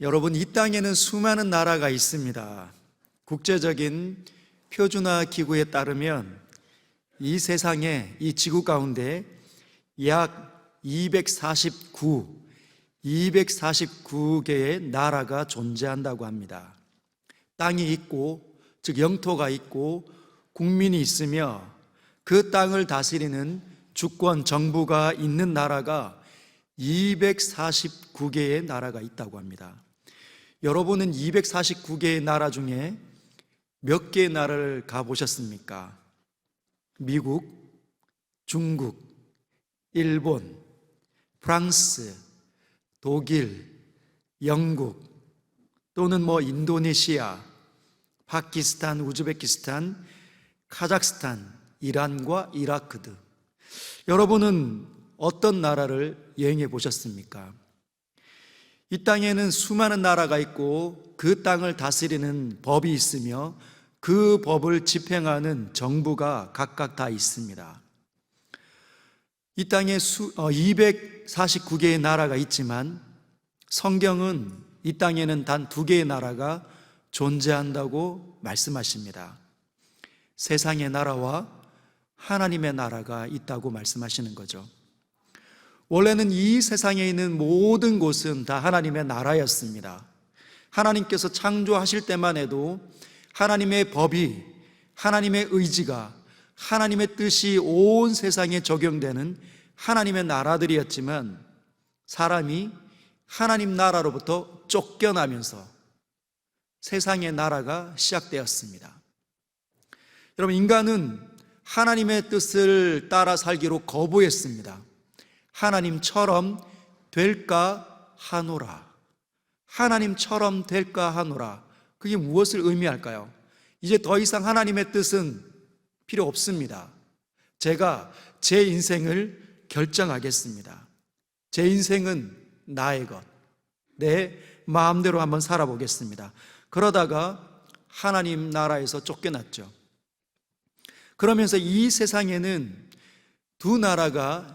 여러분, 이 땅에는 수많은 나라가 있습니다. 국제적인 표준화 기구에 따르면 이 세상에, 이 지구 가운데 약 249개의 나라가 존재한다고 합니다. 땅이 있고, 즉 영토가 있고 국민이 있으며 그 땅을 다스리는 주권, 정부가 있는 나라가 249개의 나라가 있다고 합니다. 여러분은 249개의 나라 중에 몇 개의 나라를 가보셨습니까? 미국, 중국, 일본, 프랑스, 독일, 영국, 또는 인도네시아, 파키스탄, 우즈베키스탄, 카자흐스탄, 이란과 이라크 등. 여러분은 어떤 나라를 여행해 보셨습니까? 이 땅에는 수많은 나라가 있고 그 땅을 다스리는 법이 있으며 그 법을 집행하는 정부가 각각 다 있습니다. 이 땅에 249개의 나라가 있지만 성경은 이 땅에는 단 2개의 나라가 존재한다고 말씀하십니다. 세상의 나라와 하나님의 나라가 있다고 말씀하시는 거죠. 원래는 이 세상에 있는 모든 곳은 다 하나님의 나라였습니다. 하나님께서 창조하실 때만 해도 하나님의 법이, 하나님의 의지가, 하나님의 뜻이 온 세상에 적용되는 하나님의 나라들이었지만 사람이 하나님 나라로부터 쫓겨나면서 세상의 나라가 시작되었습니다. 여러분, 인간은 하나님의 뜻을 따라 살기로 거부했습니다. 하나님처럼 될까 하노라. 하나님처럼 될까 하노라. 그게 무엇을 의미할까요? 이제 더 이상 하나님의 뜻은 필요 없습니다. 제가 제 인생을 결정하겠습니다. 제 인생은 나의 것, 내 마음대로 한번 살아보겠습니다. 그러다가 하나님 나라에서 쫓겨났죠. 그러면서 이 세상에는 두 나라가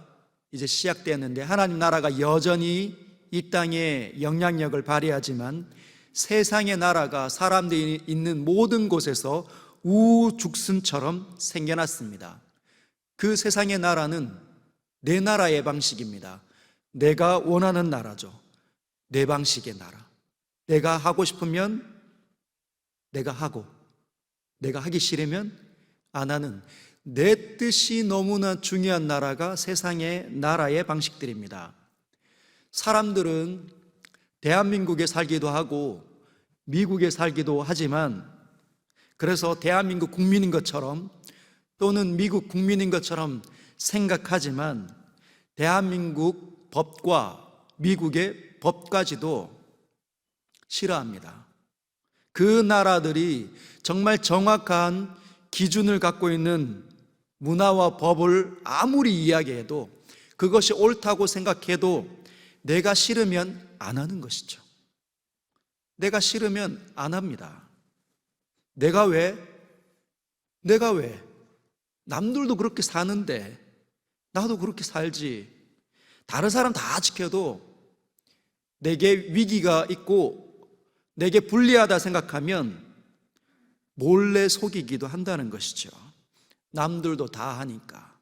이제 시작되었는데, 하나님 나라가 여전히 이 땅에 영향력을 발휘하지만 세상의 나라가 사람들이 있는 모든 곳에서 우죽순처럼 생겨났습니다. 그 세상의 나라는 내 나라의 방식입니다. 내가 원하는 나라죠. 내 방식의 나라. 내가 하고 싶으면 내가 하고, 내가 하기 싫으면 안 하는, 내 뜻이 너무나 중요한 나라가 세상의 나라의 방식들입니다. 사람들은 대한민국에 살기도 하고 미국에 살기도 하지만, 그래서 대한민국 국민인 것처럼 또는 미국 국민인 것처럼 생각하지만 대한민국 법과 미국의 법까지도 싫어합니다. 그 나라들이 정말 정확한 기준을 갖고 있는 문화와 법을 아무리 이야기해도, 그것이 옳다고 생각해도 내가 싫으면 안 하는 것이죠. 내가 싫으면 안 합니다. 내가 왜? 남들도 그렇게 사는데 나도 그렇게 살지. 다른 사람 다 지켜도 내게 위기가 있고 내게 불리하다 생각하면 몰래 속이기도 한다는 것이죠. 남들도 다 하니까.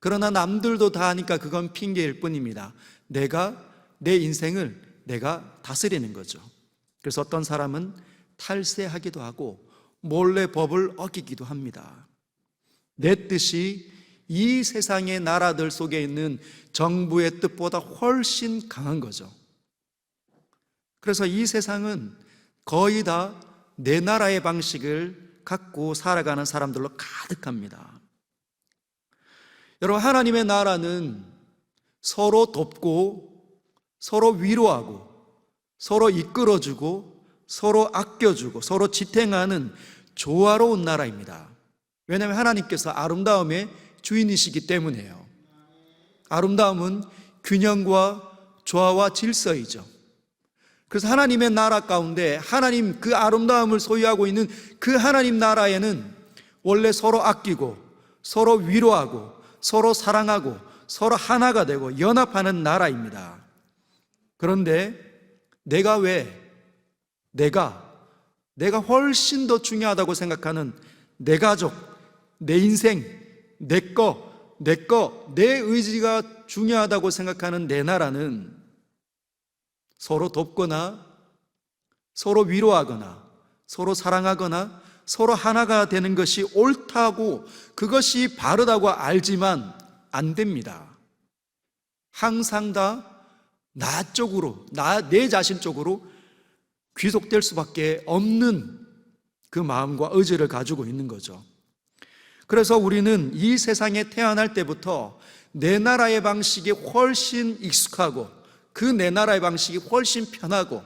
그러나 남들도 다 하니까 그건 핑계일 뿐입니다. 내 인생을 내가 다스리는 거죠. 그래서 어떤 사람은 탈세하기도 하고 몰래 법을 어기기도 합니다. 내 뜻이 이 세상의 나라들 속에 있는 정부의 뜻보다 훨씬 강한 거죠. 그래서 이 세상은 거의 다 내 나라의 방식을 갖고 살아가는 사람들로 가득합니다. 여러분, 하나님의 나라는 서로 돕고 서로 위로하고 서로 이끌어주고 서로 아껴주고 서로 지탱하는 조화로운 나라입니다. 왜냐하면 하나님께서 아름다움의 주인이시기 때문에요. 아름다움은 균형과 조화와 질서이죠. 그래서 하나님의 나라 가운데, 하나님 그 아름다움을 소유하고 있는 그 하나님 나라에는 원래 서로 아끼고 서로 위로하고 서로 사랑하고 서로 하나가 되고 연합하는 나라입니다. 그런데 내가 왜 내가 훨씬 더 중요하다고 생각하는 내 가족, 내 인생, 내 의지가 중요하다고 생각하는 내 나라는 서로 돕거나 서로 위로하거나 서로 사랑하거나 서로 하나가 되는 것이 옳다고, 그것이 바르다고 알지만 안 됩니다. 항상 다 나 쪽으로, 내 자신 쪽으로 귀속될 수밖에 없는 그 마음과 의지를 가지고 있는 거죠. 그래서 우리는 이 세상에 태어날 때부터 내 나라의 방식이 훨씬 익숙하고 그 내 나라의 방식이 훨씬 편하고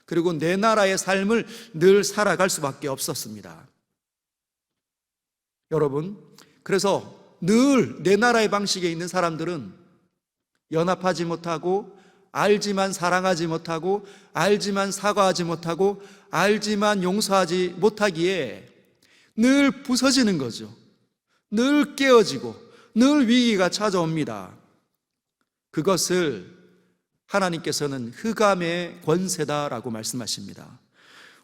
그리고 내 나라의 삶을 늘 살아갈 수밖에 없었습니다. 여러분, 그래서 늘 내 나라의 방식에 있는 사람들은 연합하지 못하고, 알지만 사랑하지 못하고, 알지만 사과하지 못하고, 알지만 용서하지 못하기에 늘 부서지는 거죠. 늘 깨어지고 늘 위기가 찾아옵니다. 그것을 하나님께서는 흑암의 권세다라고 말씀하십니다.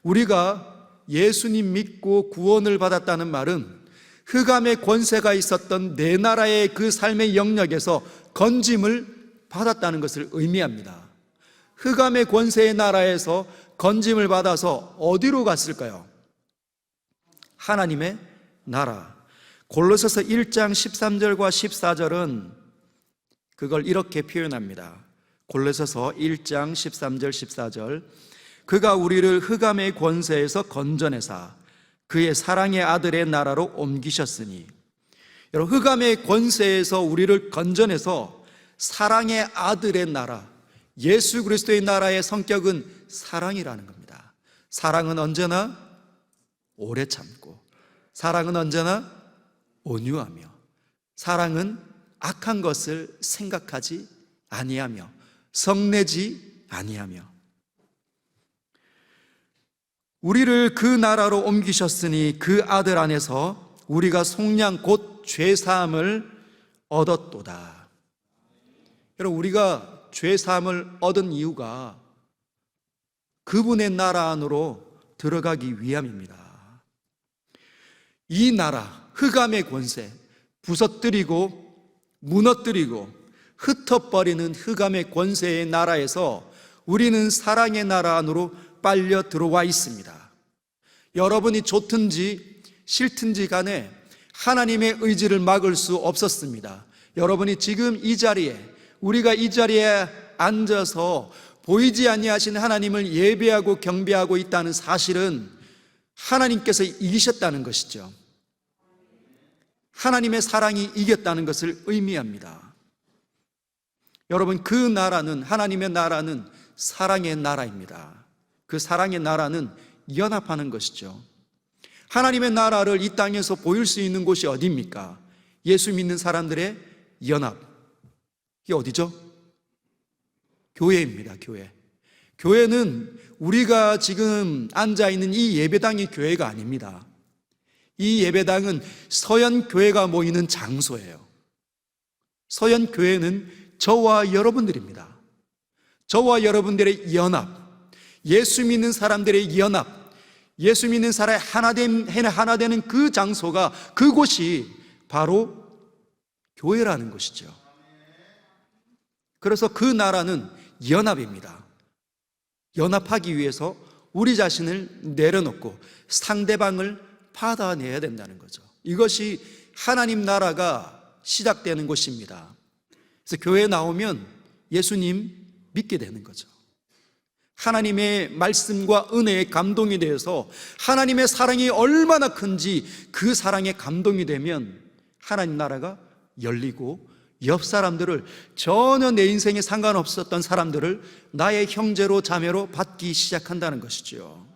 우리가 예수님 믿고 구원을 받았다는 말은 흑암의 권세가 있었던 내 나라의 그 삶의 영역에서 건짐을 받았다는 것을 의미합니다. 흑암의 권세의 나라에서 건짐을 받아서 어디로 갔을까요? 하나님의 나라. 골로새서 1장 13절과 14절은 그걸 이렇게 표현합니다. 골로새서 1장 13절 14절, 그가 우리를 흑암의 권세에서 건져내사 그의 사랑의 아들의 나라로 옮기셨으니. 여러분, 흑암의 권세에서 우리를 건져내서 사랑의 아들의 나라, 예수 그리스도의 나라의 성격은 사랑이라는 겁니다. 사랑은 언제나 오래 참고, 사랑은 언제나 온유하며, 사랑은 악한 것을 생각하지 아니하며, 성내지 아니하며, 우리를 그 나라로 옮기셨으니 그 아들 안에서 우리가 속량 곧 죄사함을 얻었도다. 여러분, 우리가 죄사함을 얻은 이유가 그분의 나라 안으로 들어가기 위함입니다. 이 나라, 흑암의 권세, 부서뜨리고 무너뜨리고 흩어버리는 흑암의 권세의 나라에서 우리는 사랑의 나라 안으로 빨려 들어와 있습니다. 여러분이 좋든지 싫든지 간에 하나님의 의지를 막을 수 없었습니다. 여러분이 지금 이 자리에, 우리가 이 자리에 앉아서 보이지 아니하신 하나님을 예배하고 경배하고 있다는 사실은 하나님께서 이기셨다는 것이죠. 하나님의 사랑이 이겼다는 것을 의미합니다. 여러분, 그 나라는, 하나님의 나라는 사랑의 나라입니다. 그 사랑의 나라는 연합하는 것이죠. 하나님의 나라를 이 땅에서 보일 수 있는 곳이 어디입니까? 예수 믿는 사람들의 연합. 이게 어디죠? 교회입니다. 교회. 교회는 우리가 지금 앉아있는 이 예배당이 교회가 아닙니다. 이 예배당은 서연교회가 모이는 장소예요. 서연교회는 저와 여러분들입니다. 저와 여러분들의 연합, 예수 믿는 사람들의 연합, 예수 믿는 사람의 하나 되는 그 장소가, 그곳이 바로 교회라는 것이죠. 그래서 그 나라는 연합입니다. 연합하기 위해서 우리 자신을 내려놓고 상대방을 받아내야 된다는 거죠. 이것이 하나님 나라가 시작되는 곳입니다. 그래서 교회에 나오면 예수님 믿게 되는 거죠. 하나님의 말씀과 은혜에 감동이 되어서 하나님의 사랑이 얼마나 큰지 그 사랑에 감동이 되면 하나님 나라가 열리고, 옆 사람들을, 전혀 내 인생에 상관없었던 사람들을 나의 형제로 자매로 받기 시작한다는 것이죠.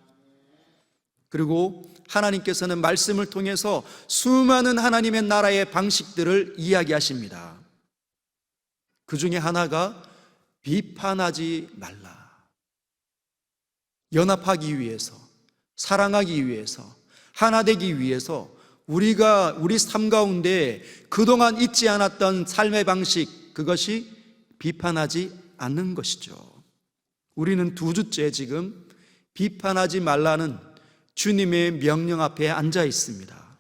그리고 하나님께서는 말씀을 통해서 수많은 하나님의 나라의 방식들을 이야기하십니다. 그 중에 하나가 비판하지 말라. 연합하기 위해서, 사랑하기 위해서, 하나 되기 위해서 우리가 우리 삶 가운데 그동안 잊지 않았던 삶의 방식, 그것이 비판하지 않는 것이죠. 우리는 2주째 지금 비판하지 말라는 주님의 명령 앞에 앉아 있습니다.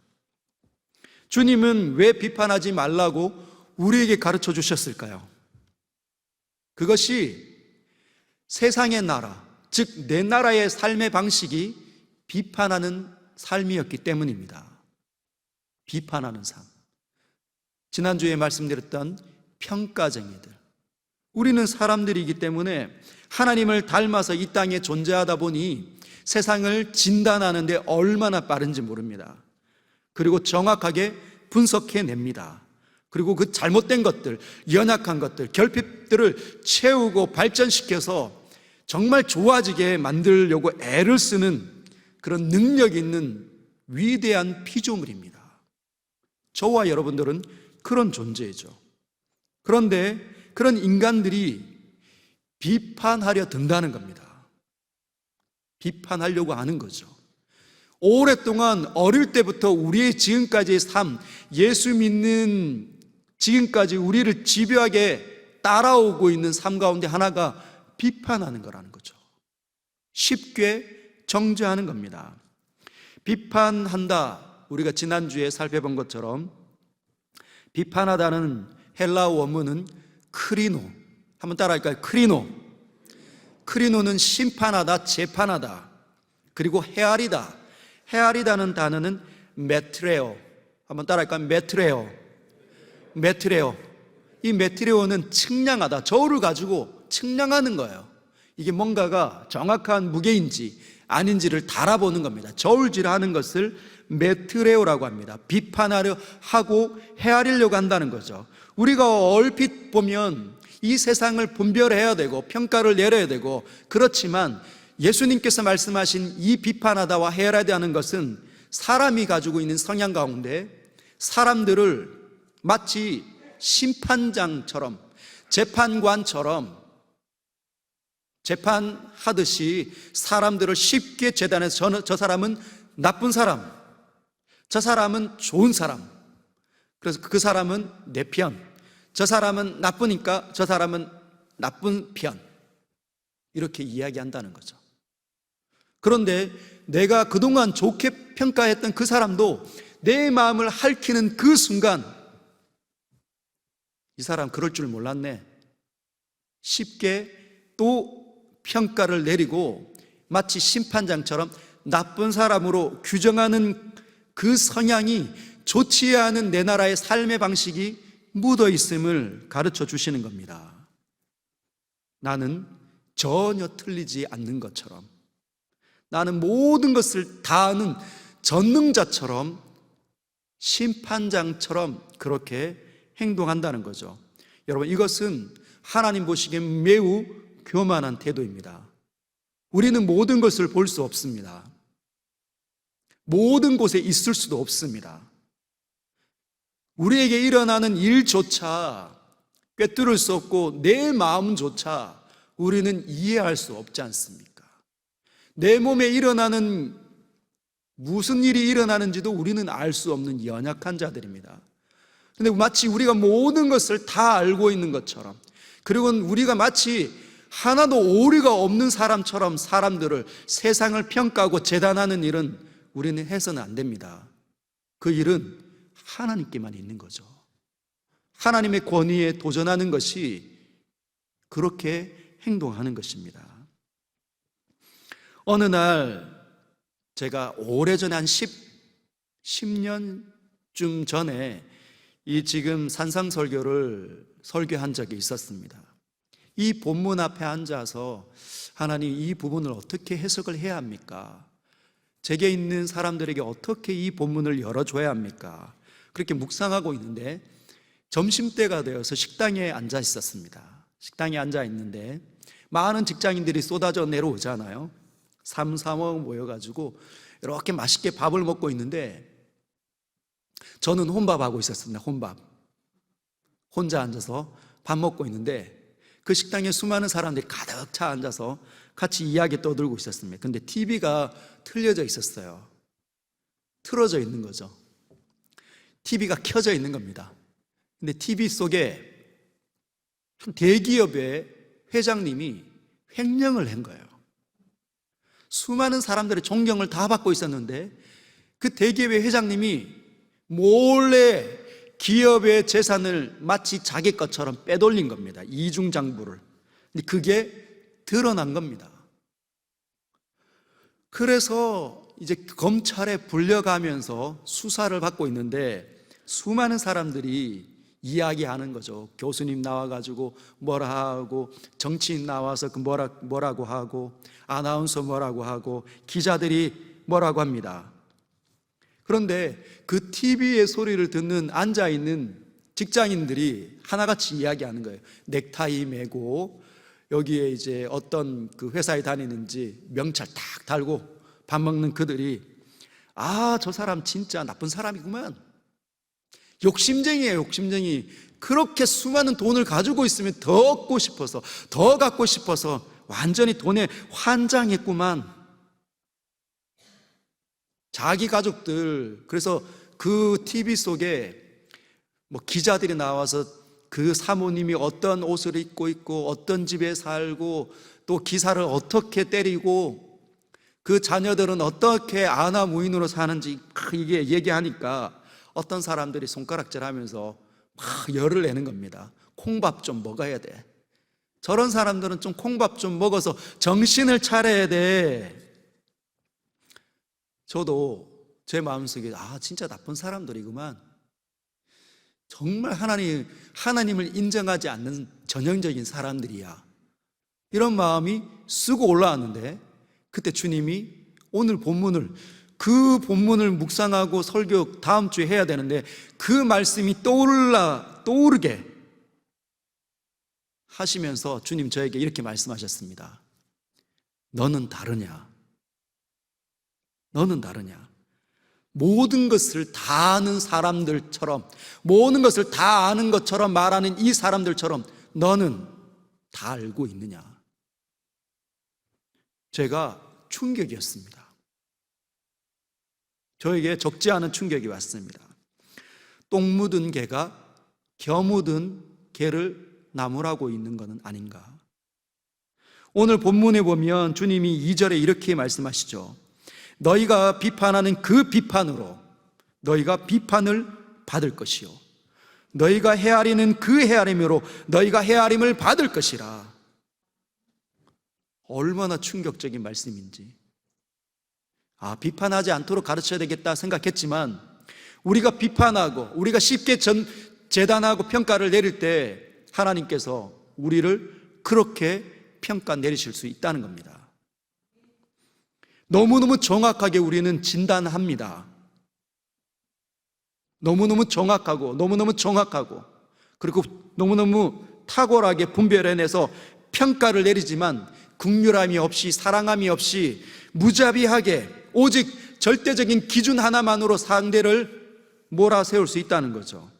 주님은 왜 비판하지 말라고 우리에게 가르쳐 주셨을까요? 그것이 세상의 나라, 즉 내 나라의 삶의 방식이 비판하는 삶이었기 때문입니다. 비판하는 삶. 지난주에 말씀드렸던 평가쟁이들. 우리는 사람들이기 때문에 하나님을 닮아서 이 땅에 존재하다 보니 세상을 진단하는데 얼마나 빠른지 모릅니다. 그리고 정확하게 분석해냅니다. 그리고 그 잘못된 것들, 연약한 것들, 결핍들을 채우고 발전시켜서 정말 좋아지게 만들려고 애를 쓰는 그런 능력 있는 위대한 피조물입니다. 저와 여러분들은 그런 존재이죠. 그런데 그런 인간들이 비판하려 든다는 겁니다. 비판하려고 하는 거죠. 오랫동안 어릴 때부터 우리의 지금까지의 삶, 예수 믿는 지금까지 우리를 집요하게 따라오고 있는 삶 가운데 하나가 비판하는 거라는 거죠. 쉽게 정죄하는 겁니다. 비판한다. 우리가 지난주에 살펴본 것처럼 비판하다는 헬라어 원문은 크리노. 한번 따라할까요? 크리노. 크리노는 심판하다, 재판하다, 그리고 헤아리다. 헤아리다는 단어는 메트레오. 한번 따라할까요? 메트레오. 메트레오. 이 메트레오는 측량하다, 저울을 가지고 측량하는 거예요. 이게 뭔가가 정확한 무게인지 아닌지를 달아보는 겁니다. 저울질하는 것을 메트레오라고 합니다. 비판하려 하고 헤아리려고 한다는 거죠. 우리가 얼핏 보면 이 세상을 분별해야 되고 평가를 내려야 되고, 그렇지만 예수님께서 말씀하신 이 비판하다와 헤아려야 하는 것은 사람이 가지고 있는 성향 가운데 사람들을 마치 심판장처럼, 재판관처럼 재판하듯이 사람들을 쉽게 재단해서 저 사람은 나쁜 사람, 저 사람은 좋은 사람, 그래서 그 사람은 내 편, 저 사람은 나쁘니까 저 사람은 나쁜 편, 이렇게 이야기한다는 거죠. 그런데 내가 그동안 좋게 평가했던 그 사람도 내 마음을 핥히는 그 순간, 이 사람 그럴 줄 몰랐네, 쉽게 또 평가를 내리고 마치 심판장처럼 나쁜 사람으로 규정하는 그 성향이 좋지 않은 내 나라의 삶의 방식이 묻어 있음을 가르쳐 주시는 겁니다. 나는 전혀 틀리지 않는 것처럼, 나는 모든 것을 다 아는 전능자처럼, 심판장처럼 그렇게 행동한다는 거죠. 여러분, 이것은 하나님 보시기엔 매우 교만한 태도입니다. 우리는 모든 것을 볼 수 없습니다. 모든 곳에 있을 수도 없습니다. 우리에게 일어나는 일조차 꿰뚫을 수 없고 내 마음조차 우리는 이해할 수 없지 않습니까? 내 몸에 일어나는 무슨 일이 일어나는지도 우리는 알 수 없는 연약한 자들입니다. 그런데 마치 우리가 모든 것을 다 알고 있는 것처럼, 그리고 우리가 마치 하나도 오류가 없는 사람처럼 사람들을, 세상을 평가하고 재단하는 일은 우리는 해서는 안 됩니다. 그 일은 하나님께만 있는 거죠. 하나님의 권위에 도전하는 것이 그렇게 행동하는 것입니다. 어느 날 제가 오래전에 한 10년쯤 전에 이 지금 산상설교를 설교한 적이 있었습니다. 이 본문 앞에 앉아서 하나님, 이 부분을 어떻게 해석을 해야 합니까? 제게 있는 사람들에게 어떻게 이 본문을 열어줘야 합니까? 그렇게 묵상하고 있는데 점심때가 되어서 식당에 앉아 있었습니다. 식당에 앉아 있는데 많은 직장인들이 쏟아져 내려오잖아요. 삼삼오오 모여가지고 이렇게 맛있게 밥을 먹고 있는데 저는 혼밥하고 있었습니다. 혼밥. 혼자 앉아서 밥 먹고 있는데 그 식당에 수많은 사람들이 가득 차 앉아서 같이 이야기 떠들고 있었습니다. 근데 TV가 틀려져 있었어요. 틀어져 있는 거죠. TV가 켜져 있는 겁니다. 근데 TV 속에 한 대기업의 회장님이 횡령을 한 거예요. 수많은 사람들의 존경을 다 받고 있었는데 그 대기업의 회장님이 몰래 기업의 재산을 마치 자기 것처럼 빼돌린 겁니다. 이중장부를. 근데 그게 드러난 겁니다. 그래서 이제 검찰에 불려가면서 수사를 받고 있는데 수많은 사람들이 이야기하는 거죠. 교수님 나와가지고 뭐라 하고, 정치인 나와서 뭐라고 하고, 아나운서 뭐라고 하고, 기자들이 뭐라고 합니다. 그런데 그 TV의 소리를 듣는 앉아있는 직장인들이 하나같이 이야기하는 거예요. 넥타이 매고 여기에 이제 어떤 그 회사에 다니는지 명찰 딱 달고 밥 먹는 그들이, 아, 저 사람 진짜 나쁜 사람이구만. 욕심쟁이에요, 욕심쟁이. 그렇게 수많은 돈을 가지고 있으면 더 얻고 싶어서, 더 갖고 싶어서 완전히 돈에 환장했구만. 자기 가족들, 그래서 그 TV 속에 뭐 기자들이 나와서 그 사모님이 어떤 옷을 입고 있고 어떤 집에 살고 또 기사를 어떻게 때리고 그 자녀들은 어떻게 아나무인으로 사는지 이게 얘기하니까 어떤 사람들이 손가락질하면서 막 열을 내는 겁니다. 콩밥 좀 먹어야 돼. 저런 사람들은 좀 콩밥 좀 먹어서 정신을 차려야 돼. 저도 제 마음속에 진짜 나쁜 사람들이구만. 정말 하나님을 인정하지 않는 전형적인 사람들이야. 이런 마음이 쑥 올라왔는데 그때 주님이 오늘 그 본문을 묵상하고 설교 다음 주에 해야 되는데 그 말씀이 떠오르게 하시면서 주님 저에게 이렇게 말씀하셨습니다. 너는 다르냐? 너는 다르냐? 모든 것을 다 아는 사람들처럼, 모든 것을 다 아는 것처럼 말하는 이 사람들처럼 너는 다 알고 있느냐? 제가 충격이었습니다. 저에게 적지 않은 충격이 왔습니다. 똥 묻은 개가 겨 묻은 개를 나무라고 있는 것은 아닌가? 오늘 본문에 보면 주님이 2절에 이렇게 말씀하시죠. 너희가 비판하는 그 비판으로 너희가 비판을 받을 것이요 너희가 헤아리는 그 헤아림으로 너희가 헤아림을 받을 것이라. 얼마나 충격적인 말씀인지. 비판하지 않도록 가르쳐야 되겠다 생각했지만 우리가 비판하고 우리가 쉽게 재단하고 평가를 내릴 때 하나님께서 우리를 그렇게 평가 내리실 수 있다는 겁니다. 너무너무 정확하게 우리는 진단합니다. 너무너무 정확하고 그리고 너무너무 탁월하게 분별해내서 평가를 내리지만 긍휼함이 없이 사랑함이 없이 무자비하게 오직 절대적인 기준 하나만으로 상대를 몰아세울 수 있다는 거죠.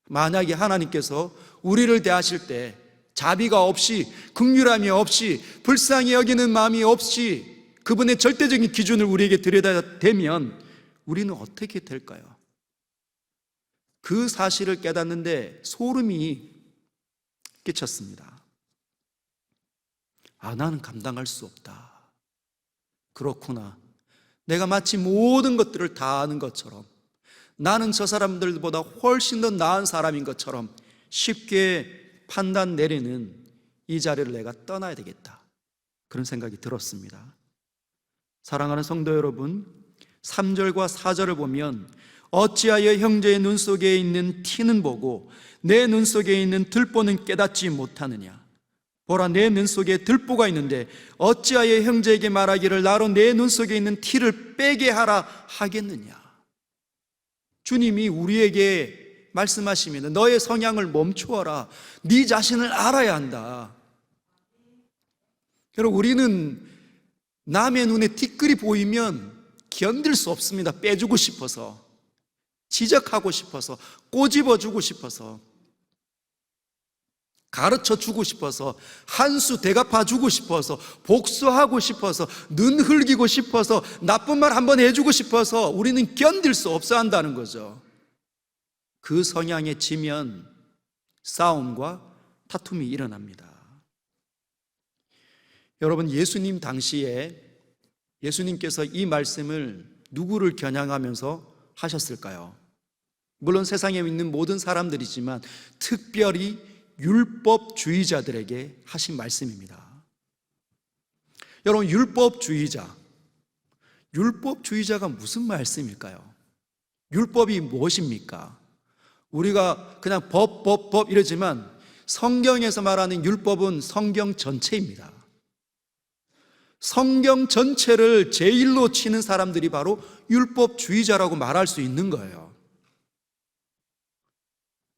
만약에 하나님께서 우리를 대하실 때 자비가 없이 긍휼함이 없이 불쌍히 여기는 마음이 없이 그분의 절대적인 기준을 우리에게 들여다대면 우리는 어떻게 될까요? 그 사실을 깨닫는데 소름이 끼쳤습니다. 나는 감당할 수 없다. 그렇구나. 내가 마치 모든 것들을 다 아는 것처럼 나는 저 사람들보다 훨씬 더 나은 사람인 것처럼 쉽게 판단 내리는 이 자리를 내가 떠나야 되겠다. 그런 생각이 들었습니다. 사랑하는 성도 여러분, 3절과 4절을 보면 어찌하여 형제의 눈 속에 있는 티는 보고 내 눈 속에 있는 들보는 깨닫지 못하느냐. 보라, 내 눈 속에 들보가 있는데 어찌하여 형제에게 말하기를 나로 내 눈 속에 있는 티를 빼게 하라 하겠느냐. 주님이 우리에게 말씀하시면 너의 성향을 멈추어라. 네 자신을 알아야 한다. 여러분, 우리는 남의 눈에 티끌이 보이면 견딜 수 없습니다. 빼주고 싶어서, 지적하고 싶어서, 꼬집어주고 싶어서, 가르쳐주고 싶어서, 한 수 대갚아주고 싶어서, 복수하고 싶어서, 눈 흘기고 싶어서, 나쁜 말 한번 해주고 싶어서 우리는 견딜 수 없어 한다는 거죠. 그 성향에 지면 싸움과 다툼이 일어납니다. 여러분, 예수님 당시에 예수님께서 이 말씀을 누구를 겨냥하면서 하셨을까요? 물론 세상에 있는 모든 사람들이지만 특별히 율법주의자들에게 하신 말씀입니다. 여러분, 율법주의자가 무슨 말씀일까요? 율법이 무엇입니까? 우리가 그냥 법 이러지만 성경에서 말하는 율법은 성경 전체입니다. 성경 전체를 제일로 치는 사람들이 바로 율법주의자라고 말할 수 있는 거예요.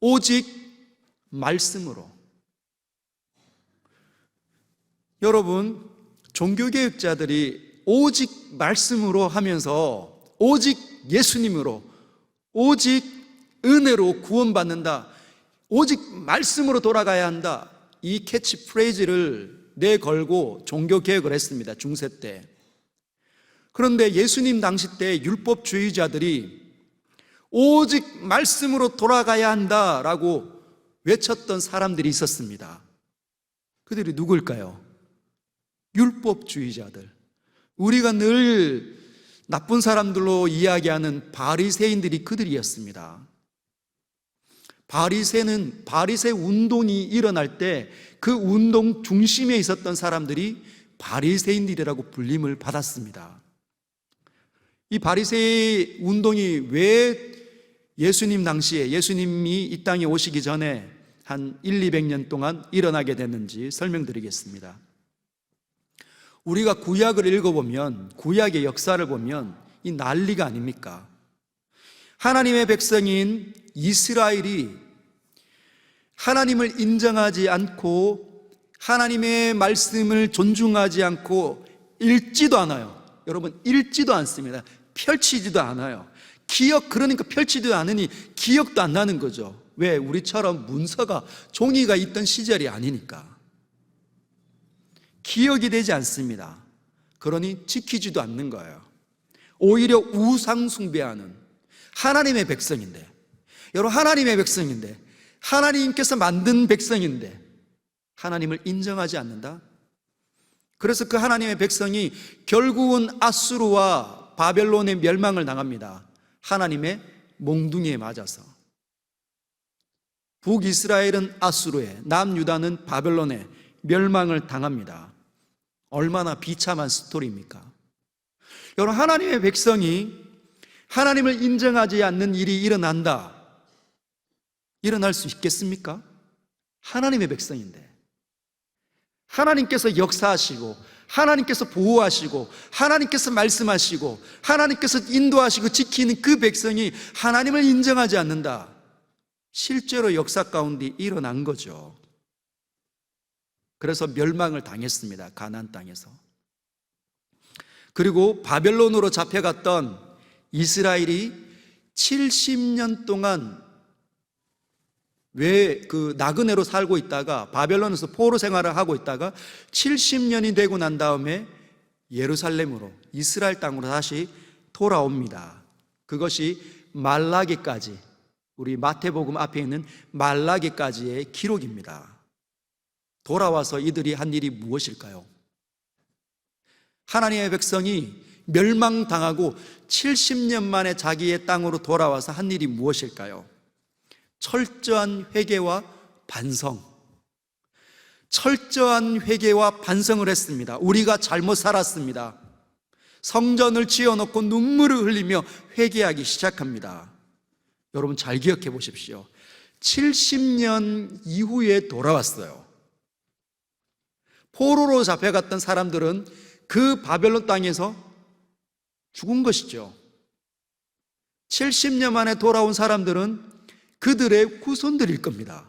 오직 말씀으로. 여러분, 종교개혁자들이 오직 말씀으로 하면서 오직 예수님으로, 오직 은혜로 구원받는다, 오직 말씀으로 돌아가야 한다, 이 캐치프레이즈를 내걸고 종교개혁을 했습니다, 중세 때. 그런데 예수님 당시 때 율법주의자들이 오직 말씀으로 돌아가야 한다라고 외쳤던 사람들이 있었습니다. 그들이 누굴까요? 율법주의자들. 우리가 늘 나쁜 사람들로 이야기하는 바리새인들이 그들이었습니다. 바리새 운동이 일어날 때 그 운동 중심에 있었던 사람들이 바리새인들이라고 불림을 받았습니다. 이 바리새 운동이 왜 예수님 당시에, 예수님이 이 땅에 오시기 전에 한 200년 동안 일어나게 됐는지 설명드리겠습니다. 우리가 구약을 읽어보면, 구약의 역사를 보면 이 난리가 아닙니까? 하나님의 백성인 이스라엘이 하나님을 인정하지 않고 하나님의 말씀을 존중하지 않고 읽지도 않아요. 여러분, 읽지도 않습니다. 펼치지도 않아요. 그러니까 펼치지도 않으니 기억도 안 나는 거죠. 왜? 우리처럼 문서가, 종이가 있던 시절이 아니니까. 기억이 되지 않습니다. 그러니 지키지도 않는 거예요. 오히려 우상 숭배하는 하나님의 백성인데, 여러분, 하나님의 백성인데, 하나님께서 만든 백성인데 하나님을 인정하지 않는다? 그래서 그 하나님의 백성이 결국은 아수르와 바벨론의 멸망을 당합니다. 하나님의 몽둥이에 맞아서. 북이스라엘은 아수르에, 남유다는 바벨론에 멸망을 당합니다. 얼마나 비참한 스토리입니까? 여러분, 하나님의 백성이 하나님을 인정하지 않는 일이 일어날 수 있겠습니까? 하나님의 백성인데, 하나님께서 역사하시고 하나님께서 보호하시고 하나님께서 말씀하시고 하나님께서 인도하시고 지키는 그 백성이 하나님을 인정하지 않는다. 실제로 역사 가운데 일어난 거죠. 그래서 멸망을 당했습니다, 가나안 땅에서. 그리고 바벨론으로 잡혀갔던 이스라엘이 70년 동안 왜 그 나그네로 살고 있다가 바벨론에서 포로 생활을 하고 있다가 70년이 되고 난 다음에 예루살렘으로, 이스라엘 땅으로 다시 돌아옵니다. 그것이 말라기까지, 우리 마태복음 앞에 있는 말라기까지의 기록입니다. 돌아와서 이들이 한 일이 무엇일까요? 하나님의 백성이 멸망당하고 70년 만에 자기의 땅으로 돌아와서 한 일이 무엇일까요? 철저한 회개와 반성. 철저한 회개와 반성을 했습니다. 우리가 잘못 살았습니다. 성전을 지어놓고 눈물을 흘리며 회개하기 시작합니다. 여러분, 잘 기억해 보십시오. 70년 이후에 돌아왔어요. 포로로 잡혀갔던 사람들은 그 바벨론 땅에서 죽은 것이죠. 70년 만에 돌아온 사람들은 그들의 후손들일 겁니다.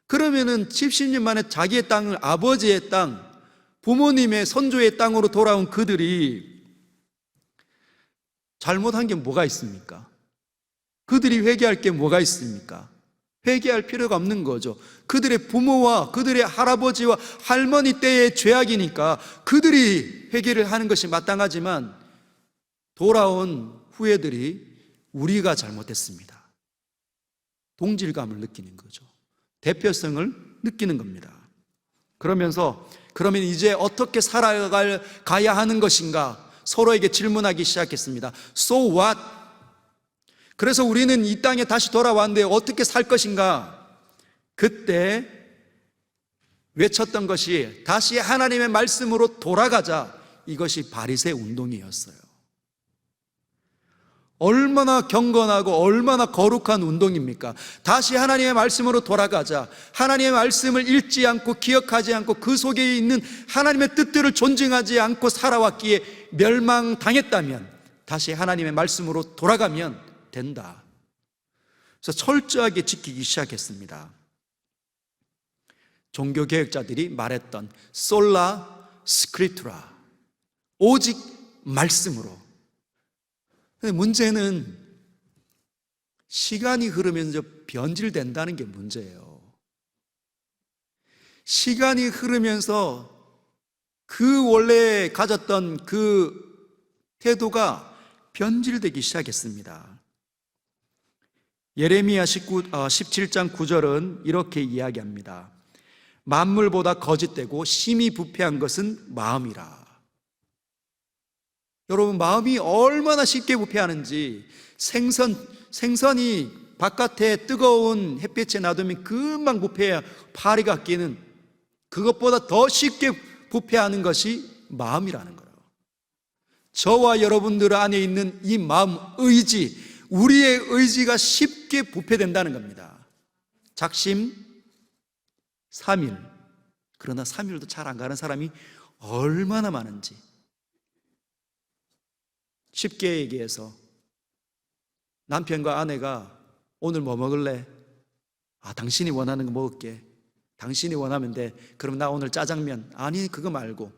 그러면은 70년 만에 자기의 땅을, 아버지의 땅, 부모님의 선조의 땅으로 돌아온 그들이 잘못한 게 뭐가 있습니까? 그들이 회개할 게 뭐가 있습니까? 회개할 필요가 없는 거죠. 그들의 부모와 그들의 할아버지와 할머니 때의 죄악이니까 그들이 회개를 하는 것이 마땅하지만 돌아온 후예들이 우리가 잘못했습니다. 동질감을 느끼는 거죠. 대표성을 느끼는 겁니다. 그러면서 그러면 이제 어떻게 살아가야 하는 것인가? 서로에게 질문하기 시작했습니다. So what? 그래서 우리는 이 땅에 다시 돌아왔는데 어떻게 살 것인가? 그때 외쳤던 것이 다시 하나님의 말씀으로 돌아가자. 이것이 바리새 운동이었어요. 얼마나 경건하고 얼마나 거룩한 운동입니까? 다시 하나님의 말씀으로 돌아가자. 하나님의 말씀을 읽지 않고 기억하지 않고 그 속에 있는 하나님의 뜻들을 존중하지 않고 살아왔기에 멸망당했다면 다시 하나님의 말씀으로 돌아가면 된다. 그래서 철저하게 지키기 시작했습니다. 종교개혁자들이 말했던 솔라 스크립투라, 오직 말씀으로. 근데 문제는 시간이 흐르면서 변질된다는 게 문제예요. 시간이 흐르면서 그 원래 가졌던 그 태도가 변질되기 시작했습니다. 예레미야 17장 9절은 이렇게 이야기합니다. 만물보다 거짓되고 심히 부패한 것은 마음이라. 여러분, 마음이 얼마나 쉽게 부패하는지, 생선이 바깥에 뜨거운 햇빛에 놔두면 금방 부패해야 파리가 끼는, 그것보다 더 쉽게 부패하는 것이 마음이라는 거예요. 저와 여러분들 안에 있는 이 마음, 의지, 우리의 의지가 쉽게 부패된다는 겁니다. 작심 3일. 그러나 3일도 잘 안 가는 사람이 얼마나 많은지. 쉽게 얘기해서 남편과 아내가 오늘 뭐 먹을래? 당신이 원하는 거 먹을게. 당신이 원하면 돼. 그럼 나 오늘 짜장면. 아니, 그거 말고.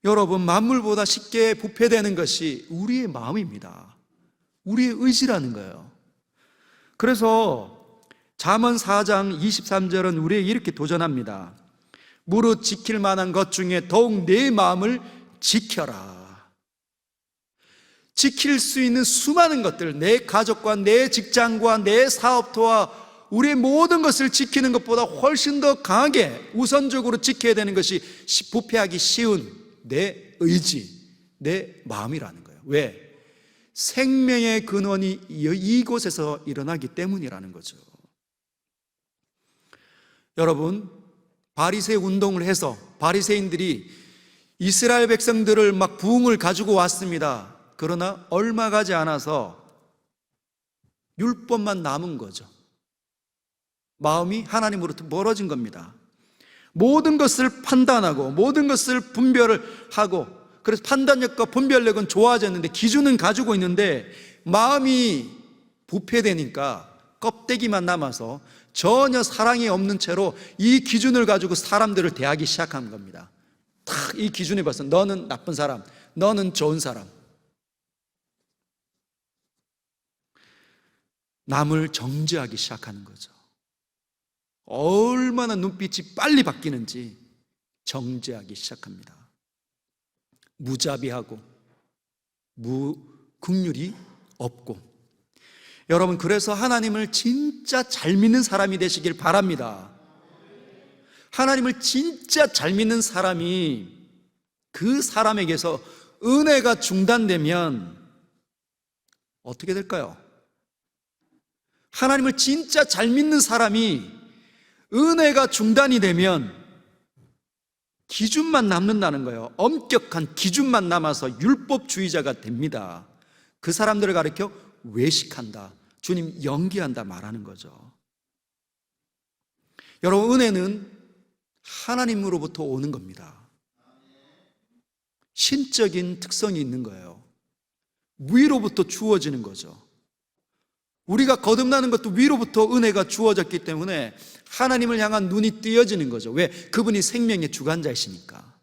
여러분, 만물보다 쉽게 부패되는 것이 우리의 마음입니다. 우리의 의지라는 거예요. 그래서 잠언 4장 23절은 우리에게 이렇게 도전합니다. 무릇 지킬 만한 것 중에 더욱 내 마음을 지켜라. 지킬 수 있는 수많은 것들, 내 가족과 내 직장과 내 사업토와 우리의 모든 것을 지키는 것보다 훨씬 더 강하게 우선적으로 지켜야 되는 것이 부패하기 쉬운 내 의지, 내 마음이라는 거예요. 왜? 생명의 근원이 이곳에서 일어나기 때문이라는 거죠. 여러분, 바리새 운동을 해서 바리새인들이 이스라엘 백성들을 막 부흥을 가지고 왔습니다. 그러나 얼마 가지 않아서 율법만 남은 거죠. 마음이 하나님으로부터 멀어진 겁니다. 모든 것을 판단하고 모든 것을 분별을 하고, 그래서 판단력과 분별력은 좋아졌는데 기준은 가지고 있는데 마음이 부패되니까 껍데기만 남아서 전혀 사랑이 없는 채로 이 기준을 가지고 사람들을 대하기 시작한 겁니다. 딱 이 기준에 봐서 너는 나쁜 사람, 너는 좋은 사람. 남을 정죄하기 시작하는 거죠. 얼마나 눈빛이 빨리 바뀌는지 정죄하기 시작합니다. 무자비하고 긍휼이 없고. 여러분, 그래서 하나님을 진짜 잘 믿는 사람이 되시길 바랍니다. 하나님을 진짜 잘 믿는 사람이, 그 사람에게서 은혜가 중단되면 어떻게 될까요? 하나님을 진짜 잘 믿는 사람이 은혜가 중단이 되면 기준만 남는다는 거예요. 엄격한 기준만 남아서 율법주의자가 됩니다. 그 사람들을 가리켜 외식한다, 주님 연기한다 말하는 거죠. 여러분, 은혜는 하나님으로부터 오는 겁니다. 신적인 특성이 있는 거예요. 위로부터 주어지는 거죠. 우리가 거듭나는 것도 위로부터 은혜가 주어졌기 때문에 하나님을 향한 눈이 띄어지는 거죠. 왜? 그분이 생명의 주관자이시니까.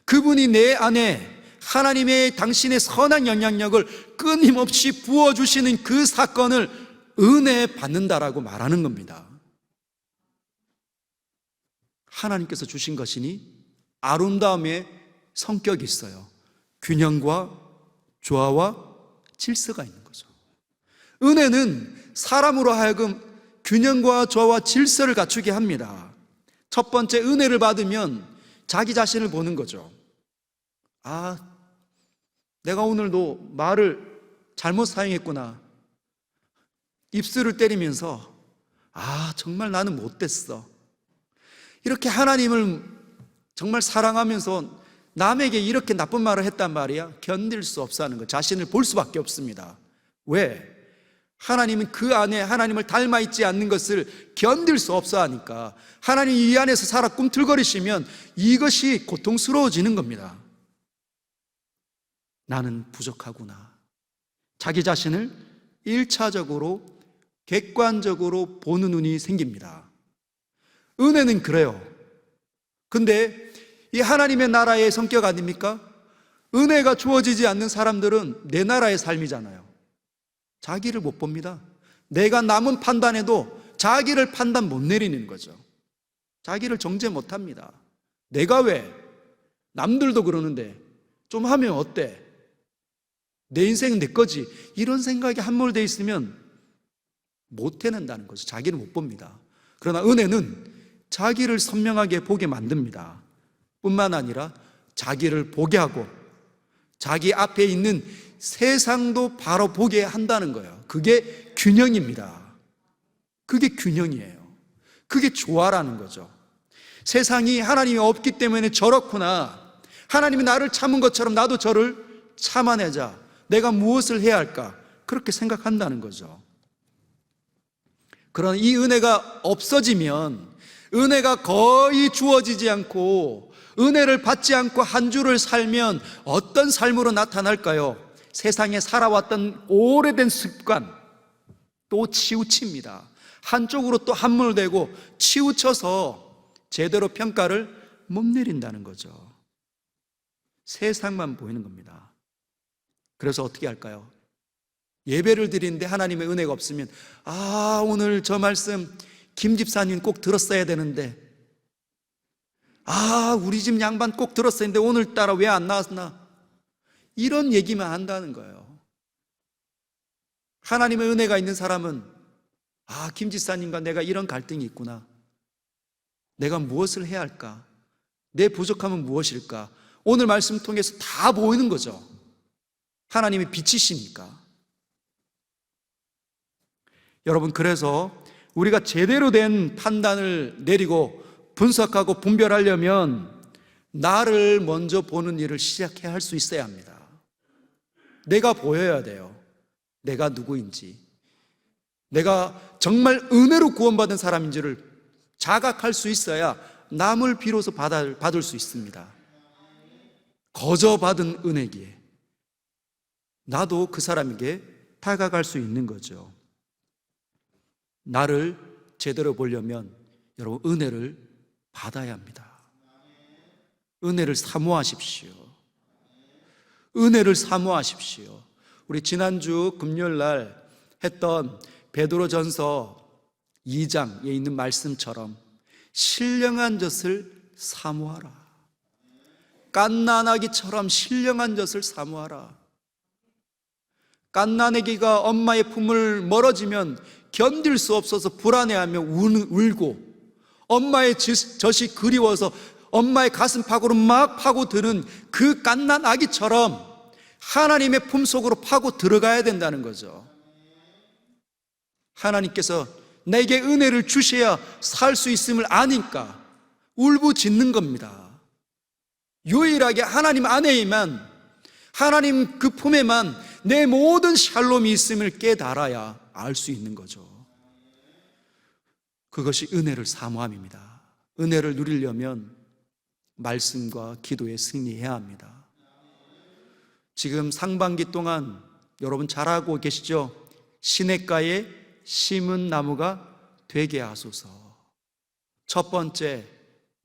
그분이 내 안에 하나님의 당신의 선한 영향력을 끊임없이 부어주시는 그 사건을 은혜 받는다라고 말하는 겁니다. 하나님께서 주신 것이니 아름다움의 성격이 있어요. 균형과 조화와 질서가 있는 거죠. 은혜는 사람으로 하여금 균형과 조화와 질서를 갖추게 합니다. 첫 번째, 은혜를 받으면 자기 자신을 보는 거죠. 아, 내가 오늘도 말을 잘못 사용했구나. 입술을 때리면서 정말 나는 못됐어. 이렇게 하나님을 정말 사랑하면서 남에게 이렇게 나쁜 말을 했단 말이야. 견딜 수 없어 하는 거. 자신을 볼 수밖에 없습니다. 왜? 하나님은 그 안에 하나님을 닮아 있지 않는 것을 견딜 수 없어 하니까. 하나님 이 안에서 살아 꿈틀거리시면 이것이 고통스러워지는 겁니다. 나는 부족하구나. 자기 자신을 1차적으로 객관적으로 보는 눈이 생깁니다. 은혜는 그래요. 근데 이 하나님의 나라의 성격 아닙니까? 은혜가 주어지지 않는 사람들은 내 나라의 삶이잖아요. 자기를 못 봅니다. 내가 남은 판단해도 자기를 판단 못 내리는 거죠. 자기를 정죄 못 합니다. 내가 왜? 남들도 그러는데 좀 하면 어때? 내 인생은 내 거지. 이런 생각이 함몰되어 있으면 못 해낸다는 거죠. 자기를 못 봅니다. 그러나 은혜는 자기를 선명하게 보게 만듭니다. 뿐만 아니라 자기를 보게 하고 자기 앞에 있는 세상도 바로 보게 한다는 거예요. 그게 균형입니다. 그게 균형이에요. 그게 조화라는 거죠. 세상이 하나님이 없기 때문에 저렇구나. 하나님이 나를 참은 것처럼 나도 저를 참아내자. 내가 무엇을 해야 할까? 그렇게 생각한다는 거죠. 그러나 이 은혜가 없어지면, 은혜가 거의 주어지지 않고 은혜를 받지 않고 한 주를 살면 어떤 삶으로 나타날까요? 세상에 살아왔던 오래된 습관 또 치우칩니다. 한쪽으로 또 함몰되고 치우쳐서 제대로 평가를 못 내린다는 거죠. 세상만 보이는 겁니다. 그래서 어떻게 할까요? 예배를 드리는데 하나님의 은혜가 없으면 오늘 저 말씀 김 집사님 꼭 들었어야 되는데, 우리 집 양반 꼭 들었어야 했는데 오늘따라 왜 안 나왔나? 이런 얘기만 한다는 거예요. 하나님의 은혜가 있는 사람은 김 집사님과 내가 이런 갈등이 있구나. 내가 무엇을 해야 할까? 내 부족함은 무엇일까? 오늘 말씀 통해서 다 보이는 거죠. 하나님의 빛이시니까. 여러분, 그래서 우리가 제대로 된 판단을 내리고 분석하고 분별하려면 나를 먼저 보는 일을 시작해야 할 수 있어야 합니다. 내가 보여야 돼요. 내가 누구인지, 내가 정말 은혜로 구원받은 사람인지를 자각할 수 있어야 남을 비로소 받을 수 있습니다. 거저 받은 은혜기에 나도 그 사람에게 다가갈 수 있는 거죠. 나를 제대로 보려면 여러분, 은혜를 받아야 합니다. 은혜를 사모하십시오. 은혜를 사모하십시오. 우리 지난주 금요일 날 했던 베드로전서 2장에 있는 말씀처럼 신령한 젖을 사모하라. 갓난아기처럼 신령한 젖을 사모하라. 갓난아기가 엄마의 품을 멀어지면 견딜 수 없어서 불안해하며 울고, 엄마의 젖이 그리워서 엄마의 가슴 파고로 막 파고드는 그 갓난아기처럼 하나님의 품속으로 파고 들어가야 된다는 거죠. 하나님께서 내게 은혜를 주셔야 살 수 있음을 아니까 울부짖는 겁니다. 유일하게 하나님 안에만, 하나님 그 품에만 내 모든 샬롬이 있음을 깨달아야 알 수 있는 거죠. 그것이 은혜를 사모함입니다. 은혜를 누리려면 말씀과 기도에 승리해야 합니다. 지금 상반기 동안 여러분 잘 알고 계시죠? 시냇가에 심은 나무가 되게 하소서. 첫 번째,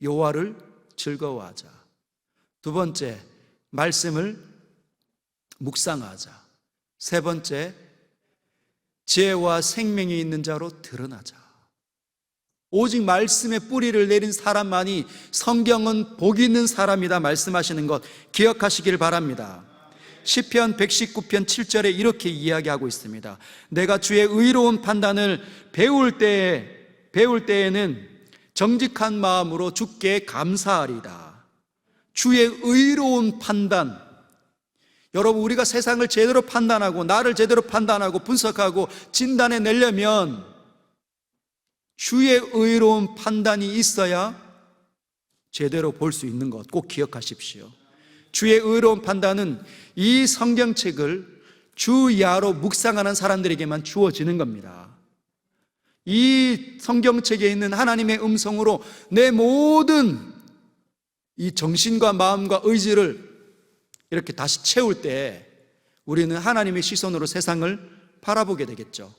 여호와를 즐거워하자. 두 번째, 말씀을 묵상하자. 세 번째, 지혜와 생명이 있는 자로 드러나자. 오직 말씀의 뿌리를 내린 사람만이 성경은 복 있는 사람이다 말씀하시는 것 기억하시길 바랍니다. 시편 119편 7절에 이렇게 이야기하고 있습니다. 내가 주의 의로운 판단을 배울 때에는 정직한 마음으로 주께 감사하리다. 주의 의로운 판단. 여러분, 우리가 세상을 제대로 판단하고 나를 제대로 판단하고 분석하고 진단해 내려면 주의 의로운 판단이 있어야 제대로 볼 수 있는 것 꼭 기억하십시오. 주의 의로운 판단은 이 성경책을 주야로 묵상하는 사람들에게만 주어지는 겁니다. 이 성경책에 있는 하나님의 음성으로 내 모든 이 정신과 마음과 의지를 이렇게 다시 채울 때 우리는 하나님의 시선으로 세상을 바라보게 되겠죠.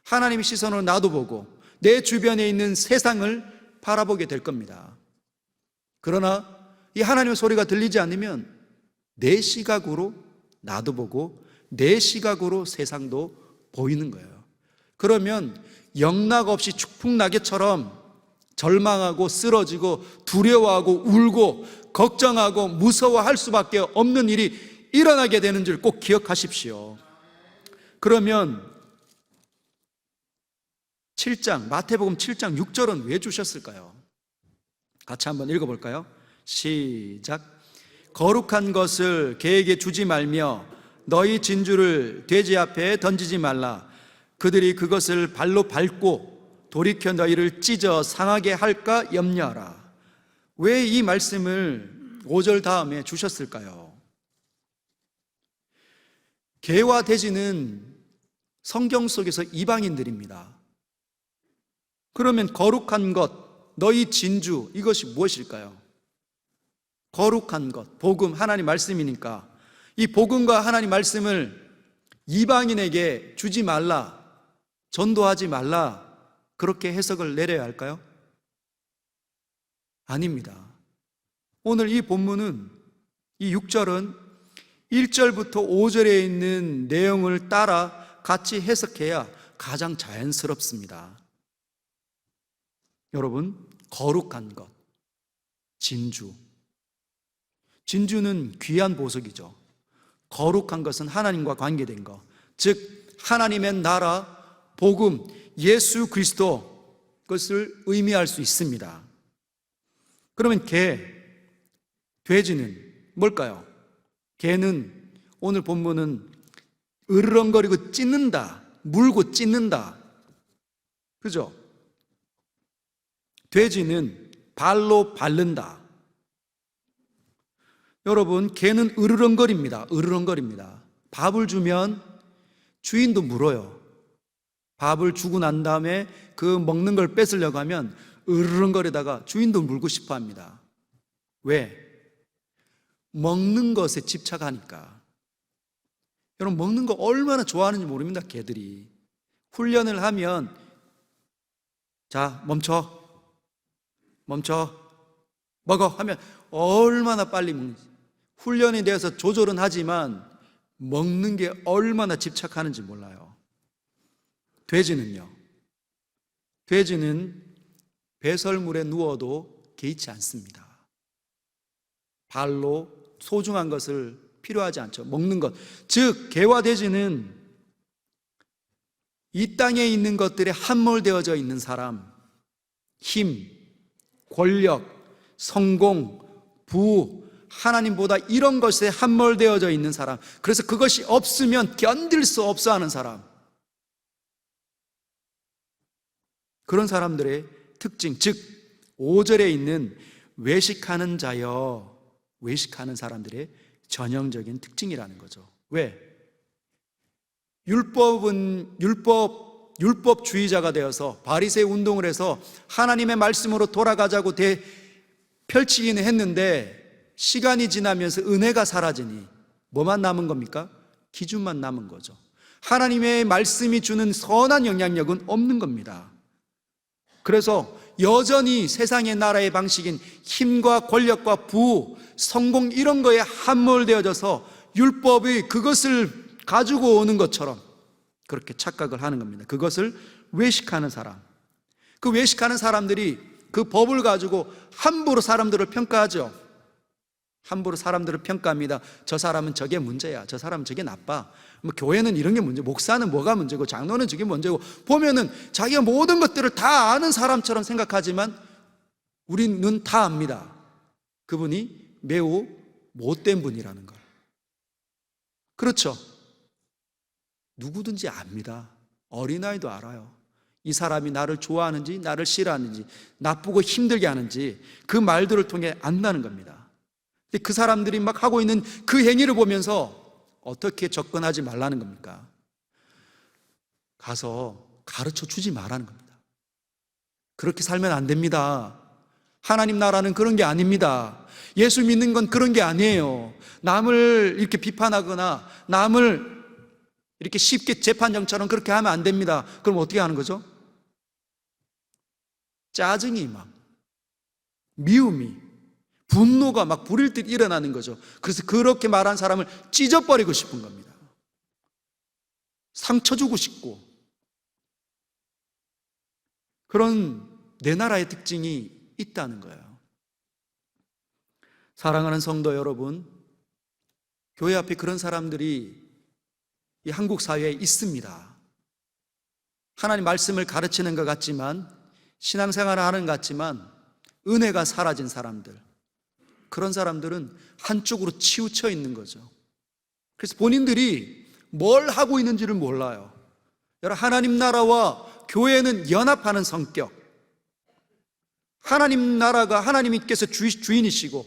하나님의 시선으로 나도 보고 내 주변에 있는 세상을 바라보게 될 겁니다. 그러나 이 하나님의 소리가 들리지 않으면 내 시각으로 나도 보고 내 시각으로 세상도 보이는 거예요. 그러면 영락 없이 축풍낙엽처럼 절망하고 쓰러지고 두려워하고 울고 걱정하고 무서워할 수밖에 없는 일이 일어나게 되는 줄 꼭 기억하십시오. 그러면 7장, 마태복음 7장 6절은 왜 주셨을까요? 같이 한번 읽어볼까요? 시작. 거룩한 것을 개에게 주지 말며 너희 진주를 돼지 앞에 던지지 말라. 그들이 그것을 발로 밟고 돌이켜 너희를 찢어 상하게 할까 염려하라. 왜 이 말씀을 5절 다음에 주셨을까요? 개와 돼지는 성경 속에서 이방인들입니다. 그러면 거룩한 것, 너희 진주, 이것이 무엇일까요? 거룩한 것, 복음, 하나님 말씀이니까 이 복음과 하나님 말씀을 이방인에게 주지 말라, 전도하지 말라, 그렇게 해석을 내려야 할까요? 아닙니다. 오늘 이 본문은, 이 6절은 1절부터 5절에 있는 내용을 따라 같이 해석해야 가장 자연스럽습니다. 여러분, 거룩한 것, 진주. 진주는 귀한 보석이죠. 거룩한 것은 하나님과 관계된 것, 즉 하나님의 나라, 복음, 예수 그리스도, 그것을 의미할 수 있습니다. 그러면 개, 돼지는 뭘까요? 개는 오늘 본문은 으르렁거리고 찢는다, 물고 찢는다, 그죠? 돼지는 발로 밟는다. 여러분, 개는 으르렁거립니다. 으르렁거립니다. 밥을 주면 주인도 물어요. 밥을 주고 난 다음에 그 먹는 걸 뺏으려고 하면 으르렁거리다가 주인도 물고 싶어 합니다. 왜? 먹는 것에 집착하니까. 여러분, 먹는 거 얼마나 좋아하는지 모릅니다. 개들이 훈련을 하면, 자, 멈춰 먹어 하면 얼마나 빨리 먹는지. 훈련이 되어서 조절은 하지만 먹는 게 얼마나 집착하는지 몰라요. 돼지는요, 돼지는 배설물에 누워도 개의치 않습니다. 발로 소중한 것을 필요하지 않죠. 먹는 것, 즉 개와 돼지는 이 땅에 있는 것들에 함몰되어져 있는 사람, 힘, 권력, 성공, 부, 하나님보다 이런 것에 함몰되어져 있는 사람, 그래서 그것이 없으면 견딜 수 없어 하는 사람, 그런 사람들의 특징, 즉 5절에 있는 외식하는 자여, 외식하는 사람들의 전형적인 특징이라는 거죠. 왜? 율법주의자가 되어서 바리새의 운동을 해서 하나님의 말씀으로 돌아가자고 펼치기는 했는데 시간이 지나면서 은혜가 사라지니 뭐만 남은 겁니까? 기준만 남은 거죠. 하나님의 말씀이 주는 선한 영향력은 없는 겁니다. 그래서 여전히 세상의 나라의 방식인 힘과 권력과 부, 성공 이런 거에 함몰되어져서 율법이 그것을 가지고 오는 것처럼 그렇게 착각을 하는 겁니다. 그것을 외식하는 사람, 그 외식하는 사람들이 그 법을 가지고 함부로 사람들을 평가하죠. 함부로 사람들을 평가합니다. 저 사람은 저게 문제야. 저 사람은 저게 나빠. 뭐 교회는 이런 게 문제, 목사는 뭐가 문제고, 장로는 저게 문제고, 보면은 자기가 모든 것들을 다 아는 사람처럼 생각하지만 우리는 다 압니다. 그분이 매우 못된 분이라는 걸. 그렇죠. 누구든지 압니다. 어린아이도 알아요. 이 사람이 나를 좋아하는지 나를 싫어하는지, 나쁘고 힘들게 하는지 그 말들을 통해 안다는 겁니다. 근데 그 사람들이 막 하고 있는 그 행위를 보면서 어떻게 접근하지 말라는 겁니까? 가서 가르쳐 주지 말라는 겁니다. 그렇게 살면 안 됩니다. 하나님 나라는 그런 게 아닙니다. 예수 믿는 건 그런 게 아니에요. 남을 이렇게 비판하거나 남을 이렇게 쉽게 재판정처럼 그렇게 하면 안 됩니다. 그럼 어떻게 하는 거죠? 짜증이 막, 미움이, 분노가 막 불일 듯 일어나는 거죠. 그래서 그렇게 말한 사람을 찢어버리고 싶은 겁니다. 상처 주고 싶고. 그런 내 나라의 특징이 있다는 거예요. 사랑하는 성도 여러분, 교회 앞에 그런 사람들이 이 한국 사회에 있습니다. 하나님 말씀을 가르치는 것 같지만, 신앙생활을 하는 것 같지만 은혜가 사라진 사람들, 그런 사람들은 한쪽으로 치우쳐 있는 거죠. 그래서 본인들이 뭘 하고 있는지를 몰라요. 여러분, 하나님 나라와 교회는 연합하는 성격. 하나님 나라가 하나님께서 주인이시고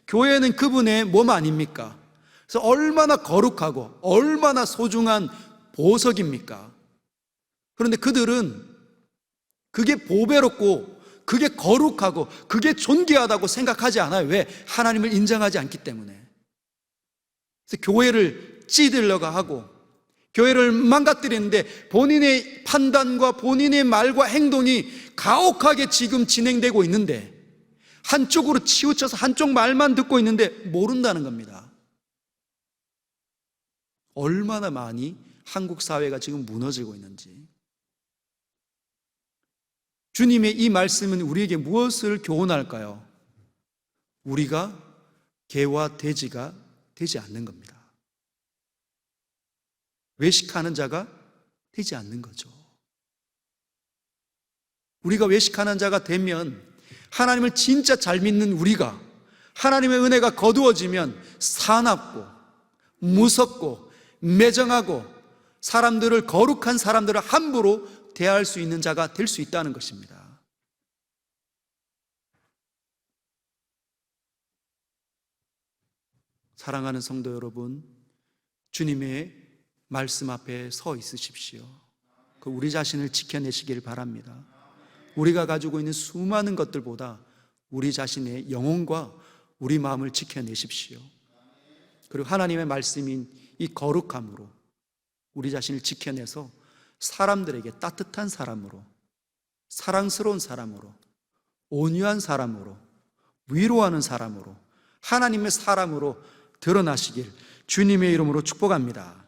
교회는 그분의 몸 아닙니까? 그래서 얼마나 거룩하고 얼마나 소중한 보석입니까? 그런데 그들은 그게 보배롭고 그게 거룩하고 그게 존귀하다고 생각하지 않아요. 왜? 하나님을 인정하지 않기 때문에. 그래서 교회를 찌들려고 하고 교회를 망가뜨리는데 본인의 판단과 본인의 말과 행동이 가혹하게 지금 진행되고 있는데, 한쪽으로 치우쳐서 한쪽 말만 듣고 있는데 모른다는 겁니다. 얼마나 많이 한국 사회가 지금 무너지고 있는지. 주님의 이 말씀은 우리에게 무엇을 교훈할까요? 우리가 개와 돼지가 되지 않는 겁니다. 외식하는 자가 되지 않는 거죠. 우리가 외식하는 자가 되면, 하나님을 진짜 잘 믿는 우리가, 하나님의 은혜가 거두어지면 사납고 무섭고 매정하고 사람들을, 거룩한 사람들을 함부로 대할 수 있는 자가 될 수 있다는 것입니다. 사랑하는 성도 여러분, 주님의 말씀 앞에 서 있으십시오. 우리 자신을 지켜내시길 바랍니다. 우리가 가지고 있는 수많은 것들보다 우리 자신의 영혼과 우리 마음을 지켜내십시오. 그리고 하나님의 말씀인 이 거룩함으로 우리 자신을 지켜내서 사람들에게 따뜻한 사람으로, 사랑스러운 사람으로, 온유한 사람으로, 위로하는 사람으로, 하나님의 사람으로 드러나시길 주님의 이름으로 축복합니다.